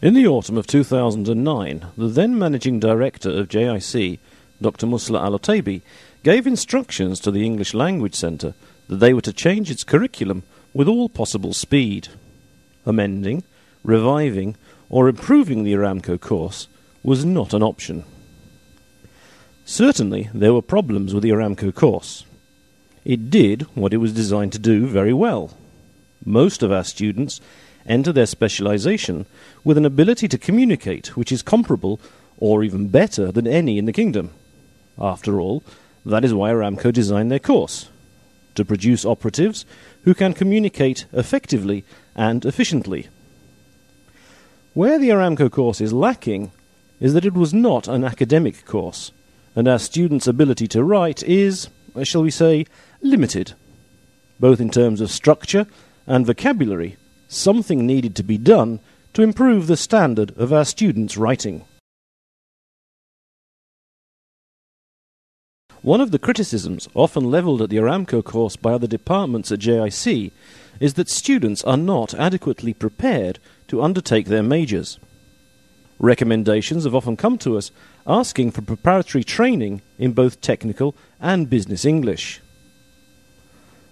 In the autumn of 2009, the then Managing Director of JIC, Dr. Musla Al-Otaibi, gave instructions to the English Language Centre that they were to change its curriculum with all possible speed. Amending, reviving, or improving the Aramco course was not an option. Certainly, there were problems with the Aramco course. It did what it was designed to do very well. Most of our students enter their specialization with an ability to communicate which is comparable or even better than any in the kingdom. After all, that is why Aramco designed their course, to produce operatives who can communicate effectively and efficiently. Where the Aramco course is lacking is that it was not an academic course, and our students' ability to write is, shall we say, limited. Both in terms of structure and vocabulary, something needed to be done to improve the standard of our students' writing. One of the criticisms often levelled at the Aramco course by other departments at JIC is that students are not adequately prepared to undertake their majors. Recommendations have often come to us asking for preparatory training in both technical and business English.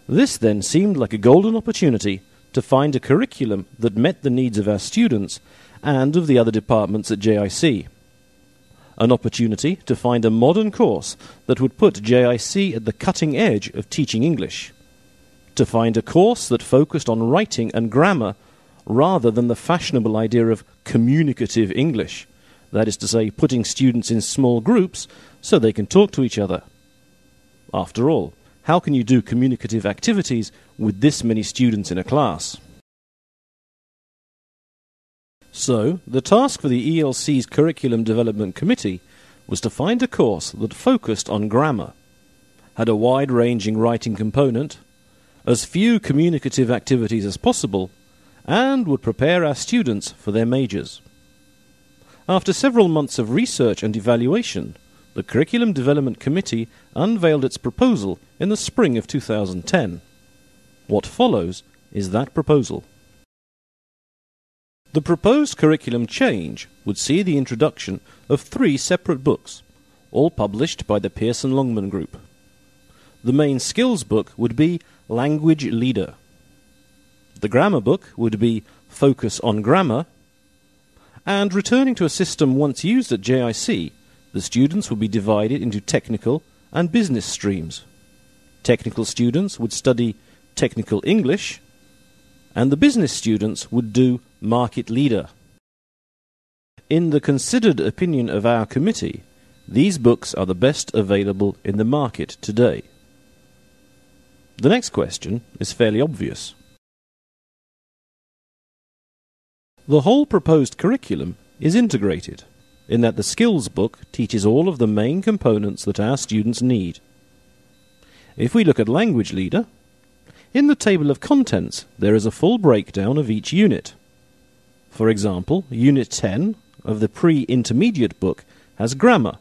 This then seemed like a golden opportunity to find a curriculum that met the needs of our students and of the other departments at JIC. An opportunity to find a modern course that would put JIC at the cutting edge of teaching English. To find a course that focused on writing and grammar rather than the fashionable idea of communicative English, that is to say, putting students in small groups so they can talk to each other. After all, how can you do communicative activities with this many students in a class? So, the task for the ELC's Curriculum Development Committee was to find a course that focused on grammar, had a wide-ranging writing component, as few communicative activities as possible, and would prepare our students for their majors. After several months of research and evaluation, the Curriculum Development Committee unveiled its proposal in the spring of 2010. What follows is that proposal. The proposed curriculum change would see the introduction of 3 separate books, all published by the Pearson-Longman Group. The main skills book would be Language Leader. The grammar book would be Focus on Grammar, and returning to a system once used at JIC, the students would be divided into technical and business streams. Technical students would study Technical English, and the business students would do Market Leader. In the considered opinion of our committee, these books are the best available in the market today. The next question is fairly obvious. The whole proposed curriculum is integrated, in that the skills book teaches all of the main components that our students need. If we look at Language Leader, in the table of contents there is a full breakdown of each unit. For example, Unit 10 of the pre-intermediate book has grammar,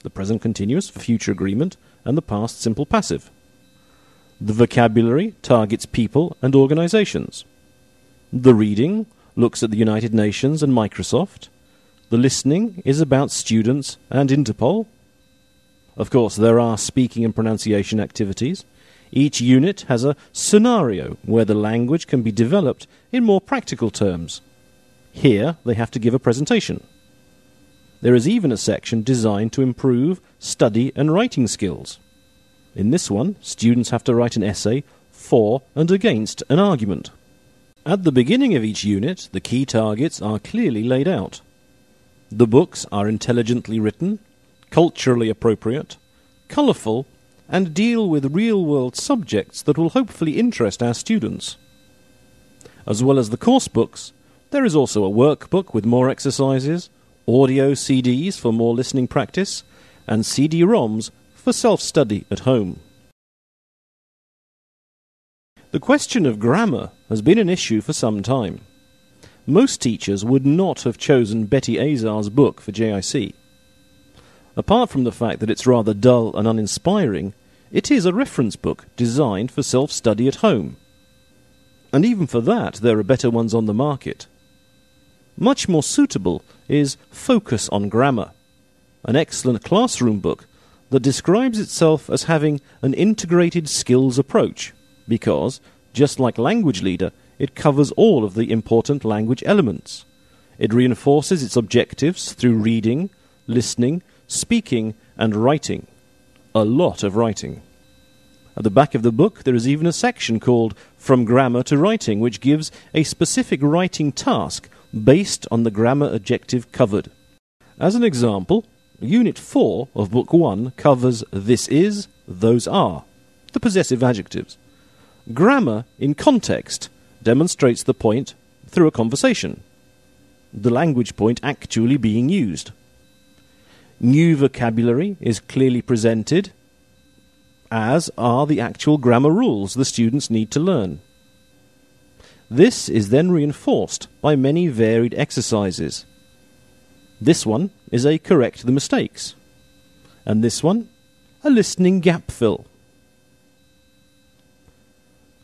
the present continuous for future agreement, and the past simple passive. The vocabulary targets people and organizations. The reading looks at the United Nations and Microsoft. The listening is about students and Interpol. Of course, there are speaking and pronunciation activities. Each unit has a scenario where the language can be developed in more practical terms. Here, they have to give a presentation. There is even a section designed to improve study and writing skills. In this one, students have to write an essay for and against an argument. At the beginning of each unit, the key targets are clearly laid out. The books are intelligently written, culturally appropriate, colourful, and deal with real-world subjects that will hopefully interest our students. As well as the course books, there is also a workbook with more exercises, audio CDs for more listening practice, and CD-ROMs for self-study at home. The question of grammar has been an issue for some time. Most teachers would not have chosen Betty Azar's book for JIC. Apart from the fact that it's rather dull and uninspiring, it is a reference book designed for self-study at home. And even for that, there are better ones on the market. Much more suitable is Focus on Grammar, an excellent classroom book that describes itself as having an integrated skills approach because, just like Language Leader, it covers all of the important language elements. It reinforces its objectives through reading, listening, speaking, and writing. A lot of writing. At the back of the book there is even a section called From Grammar to Writing, which gives a specific writing task based on the grammar objective covered. As an example, Unit 4 of Book 1 covers this is, those are, the possessive adjectives. Grammar in context demonstrates the point through a conversation, the language point actually being used. New vocabulary is clearly presented, as are the actual grammar rules the students need to learn. This is then reinforced by many varied exercises. This one is a correct the mistakes, and this one, a listening gap fill.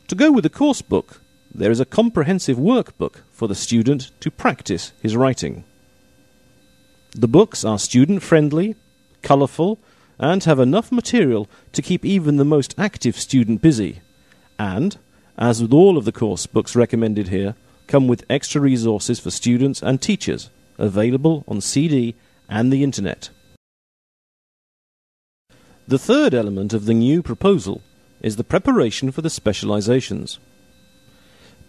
To go with the course book, there is a comprehensive workbook for the student to practice his writing. The books are student-friendly, colourful, and have enough material to keep even the most active student busy, and, as with all of the course books recommended here, come with extra resources for students and teachers, available on CD and the Internet. The third element of the new proposal is the preparation for the specializations.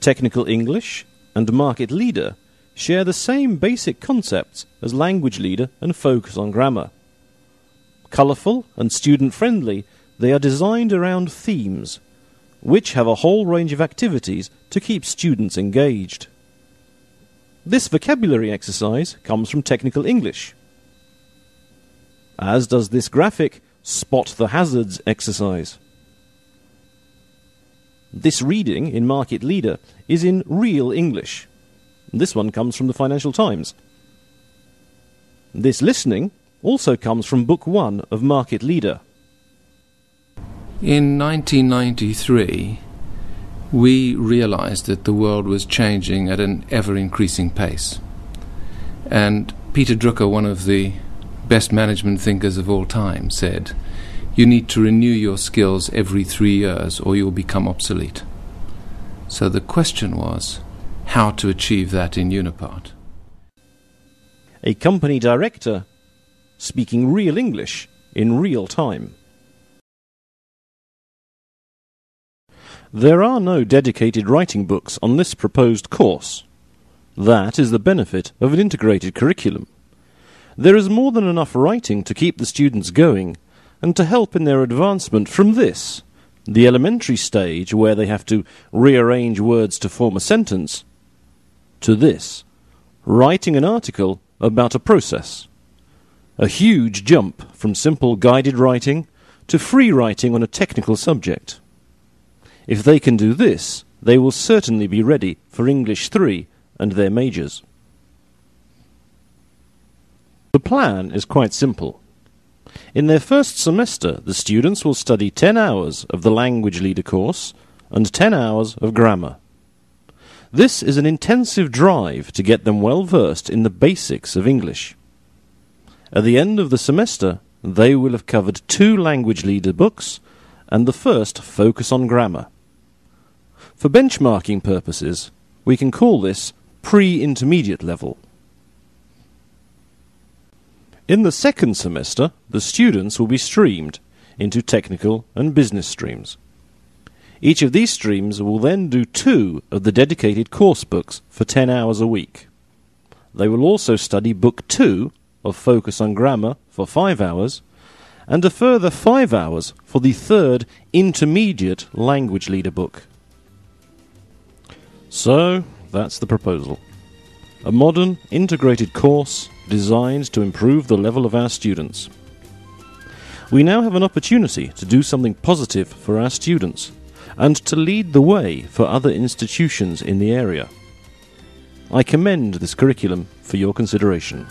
Technical English and Market Leader share the same basic concepts as Language Leader and Focus on Grammar. Colourful and student-friendly, they are designed around themes, which have a whole range of activities to keep students engaged. This vocabulary exercise comes from Technical English, as does this graphic Spot the Hazards exercise. This reading in Market Leader is in real English. This one comes from the Financial Times. This listening also comes from Book 1 of Market Leader. In 1993, we realized that the world was changing at an ever-increasing pace. And Peter Drucker, one of the best management thinkers of all time, said, "You need to renew your skills every 3 years or you'll become obsolete." So the question was, how to achieve that in Unipart? A company director speaking real English in real time. There are no dedicated writing books on this proposed course. That is the benefit of an integrated curriculum. There is more than enough writing to keep the students going and to help in their advancement from this, the elementary stage where they have to rearrange words to form a sentence, to this, writing an article about a process. A huge jump from simple guided writing to free writing on a technical subject. If they can do this, they will certainly be ready for English 3 and their majors. The plan is quite simple. In their first semester, the students will study 10 hours of the Language Leader course and 10 hours of grammar. This is an intensive drive to get them well versed in the basics of English. At the end of the semester, they will have covered 2 Language Leader books and the first Focus on Grammar. For benchmarking purposes, we can call this pre-intermediate level. In the second semester, the students will be streamed into technical and business streams. Each of these streams will then do 2 of the dedicated course books for 10 hours a week. They will also study Book 2 of Focus on Grammar for 5 hours, and a further 5 hours for the third intermediate Language Leader book. So, that's the proposal. A modern, integrated course designed to improve the level of our students. We now have an opportunity to do something positive for our students and to lead the way for other institutions in the area. I commend this curriculum for your consideration.